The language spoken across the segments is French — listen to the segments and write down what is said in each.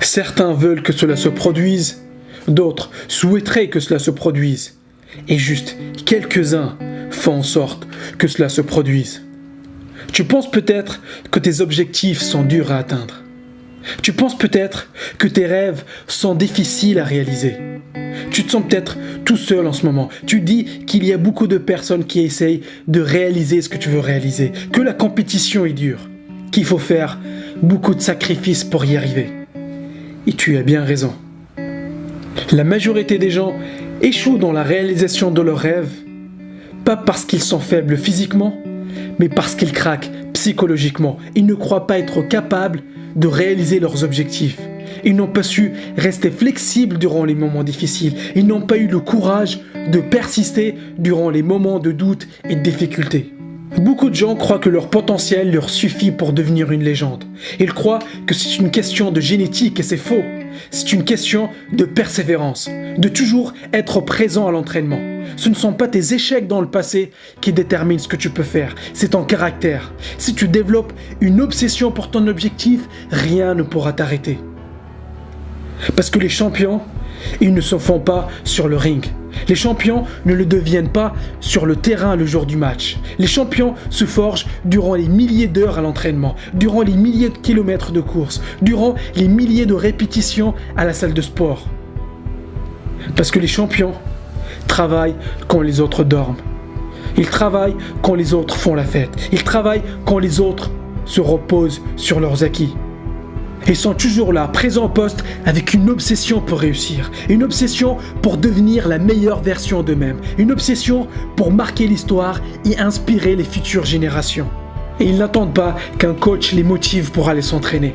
Certains veulent que cela se produise, d'autres souhaiteraient que cela se produise, et juste quelques-uns font en sorte que cela se produise. Tu penses peut-être que tes objectifs sont durs à atteindre. Tu penses peut-être que tes rêves sont difficiles à réaliser. Tu te sens peut-être tout seul en ce moment. Tu dis qu'il y a beaucoup de personnes qui essayent de réaliser ce que tu veux réaliser, que la compétition est dure, qu'il faut faire beaucoup de sacrifices pour y arriver. Et tu as bien raison. La majorité des gens échouent dans la réalisation de leurs rêves, pas parce qu'ils sont faibles physiquement, mais parce qu'ils craquent psychologiquement. Ils ne croient pas être capables de réaliser leurs objectifs. Ils n'ont pas su rester flexibles durant les moments difficiles. Ils n'ont pas eu le courage de persister durant les moments de doute et de difficulté. Beaucoup de gens croient que leur potentiel leur suffit pour devenir une légende. Ils croient que c'est une question de génétique et c'est faux. C'est une question de persévérance, de toujours être présent à l'entraînement. Ce ne sont pas tes échecs dans le passé qui déterminent ce que tu peux faire, c'est ton caractère. Si tu développes une obsession pour ton objectif, rien ne pourra t'arrêter. Parce que les champions, ils ne se font pas sur le ring. Les champions ne le deviennent pas sur le terrain le jour du match. Les champions se forgent durant les milliers d'heures à l'entraînement, durant les milliers de kilomètres de course, durant les milliers de répétitions à la salle de sport. Parce que les champions travaillent quand les autres dorment. Ils travaillent quand les autres font la fête. Ils travaillent quand les autres se reposent sur leurs acquis. Ils sont toujours là, présents au poste, avec une obsession pour réussir, une obsession pour devenir la meilleure version d'eux-mêmes, une obsession pour marquer l'histoire et inspirer les futures générations. Et ils n'attendent pas qu'un coach les motive pour aller s'entraîner.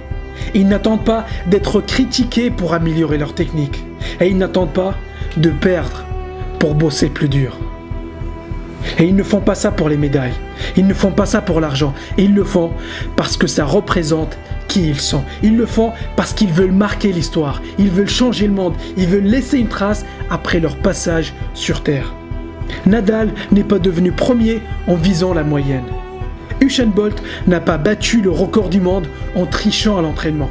Ils n'attendent pas d'être critiqués pour améliorer leur technique. Et ils n'attendent pas de perdre pour bosser plus dur. Et ils ne font pas ça pour les médailles, ils ne font pas ça pour l'argent, et ils le font parce que ça représente qui ils sont. Ils le font parce qu'ils veulent marquer l'histoire, ils veulent changer le monde, ils veulent laisser une trace après leur passage sur Terre. Nadal n'est pas devenu premier en visant la moyenne. Usain Bolt n'a pas battu le record du monde en trichant à l'entraînement.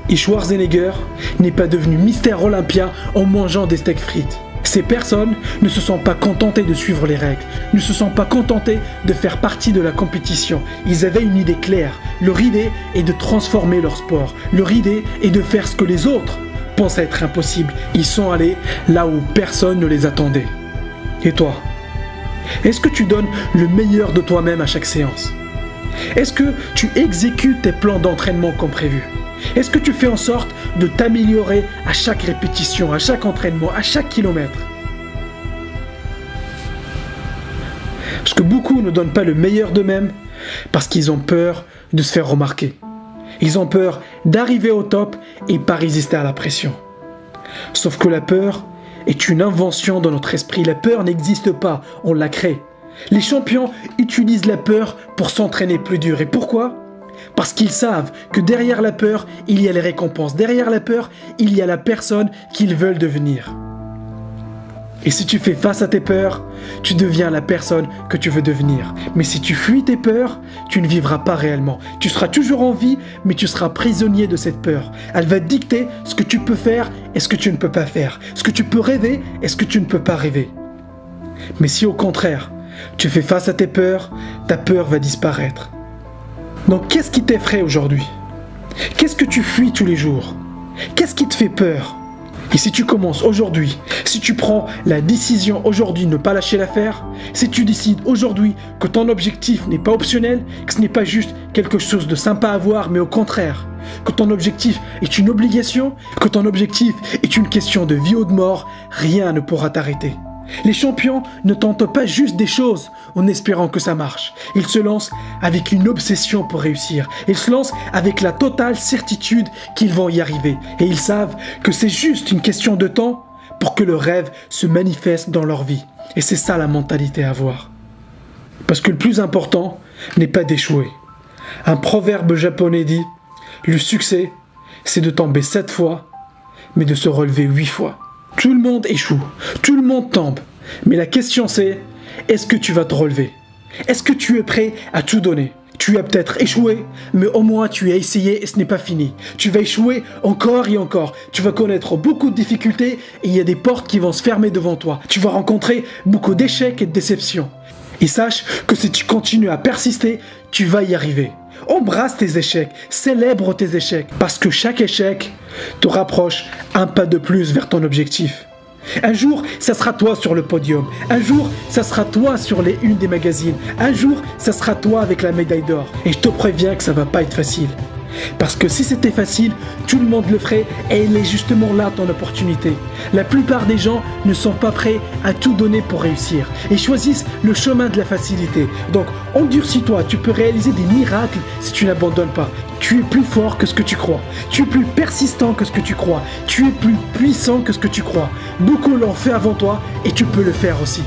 Et Schwarzenegger n'est pas devenu Mister Olympia en mangeant des steaks frites. Ces personnes ne se sont pas contentées de suivre les règles, ne se sont pas contentées de faire partie de la compétition. Ils avaient une idée claire. Leur idée est de transformer leur sport. Leur idée est de faire ce que les autres pensent être impossible. Ils sont allés là où personne ne les attendait. Et toi ? Est-ce que tu donnes le meilleur de toi-même à chaque séance ? Est-ce que tu exécutes tes plans d'entraînement comme prévu ? Est-ce que tu fais en sorte de t'améliorer à chaque répétition, à chaque entraînement, à chaque kilomètre ? Parce que beaucoup ne donnent pas le meilleur d'eux-mêmes parce qu'ils ont peur de se faire remarquer. Ils ont peur d'arriver au top et pas résister à la pression. Sauf que la peur est une invention dans notre esprit. La peur n'existe pas, on la crée. Les champions utilisent la peur pour s'entraîner plus dur. Et pourquoi ? Parce qu'ils savent que derrière la peur, il y a les récompenses. Derrière la peur, il y a la personne qu'ils veulent devenir. Et si tu fais face à tes peurs, tu deviens la personne que tu veux devenir. Mais si tu fuis tes peurs, tu ne vivras pas réellement. Tu seras toujours en vie, mais tu seras prisonnier de cette peur. Elle va dicter ce que tu peux faire et ce que tu ne peux pas faire. Ce que tu peux rêver et ce que tu ne peux pas rêver. Mais si au contraire, tu fais face à tes peurs, ta peur va disparaître. Donc qu'est-ce qui t'effraie aujourd'hui ? Qu'est-ce que tu fuis tous les jours ? Qu'est-ce qui te fait peur ? Et si tu commences aujourd'hui, si tu prends la décision aujourd'hui de ne pas lâcher l'affaire, si tu décides aujourd'hui que ton objectif n'est pas optionnel, que ce n'est pas juste quelque chose de sympa à voir, mais au contraire, que ton objectif est une obligation, que ton objectif est une question de vie ou de mort, rien ne pourra t'arrêter. Les champions ne tentent pas juste des choses en espérant que ça marche. Ils se lancent avec une obsession pour réussir. Ils se lancent avec la totale certitude qu'ils vont y arriver. Et ils savent que c'est juste une question de temps pour que le rêve se manifeste dans leur vie. Et c'est ça la mentalité à avoir. Parce que le plus important n'est pas d'échouer. Un proverbe japonais dit « Le succès, c'est de tomber 7 fois, mais de se relever 8 fois. » Tout le monde échoue, tout le monde tombe. Mais la question c'est, est-ce que tu vas te relever ? Est-ce que tu es prêt à tout donner ? Tu as peut-être échoué, mais au moins tu as essayé et ce n'est pas fini. Tu vas échouer encore et encore. Tu vas connaître beaucoup de difficultés et il y a des portes qui vont se fermer devant toi. Tu vas rencontrer beaucoup d'échecs et de déceptions. Et sache que si tu continues à persister, tu vas y arriver. Embrasse tes échecs, célèbre tes échecs, parce que chaque échec te rapproche un pas de plus vers ton objectif. Un jour, ça sera toi sur le podium. Un jour, ça sera toi sur les unes des magazines. Un jour, ça sera toi avec la médaille d'or. Et je te préviens que ça va pas être facile. Parce que si c'était facile, tout le monde le ferait et il est justement là ton opportunité. La plupart des gens ne sont pas prêts à tout donner pour réussir et choisissent le chemin de la facilité. Donc endurcis-toi, tu peux réaliser des miracles si tu n'abandonnes pas. Tu es plus fort que ce que tu crois. Tu es plus persistant que ce que tu crois. Tu es plus puissant que ce que tu crois. Beaucoup l'ont fait avant toi et tu peux le faire aussi.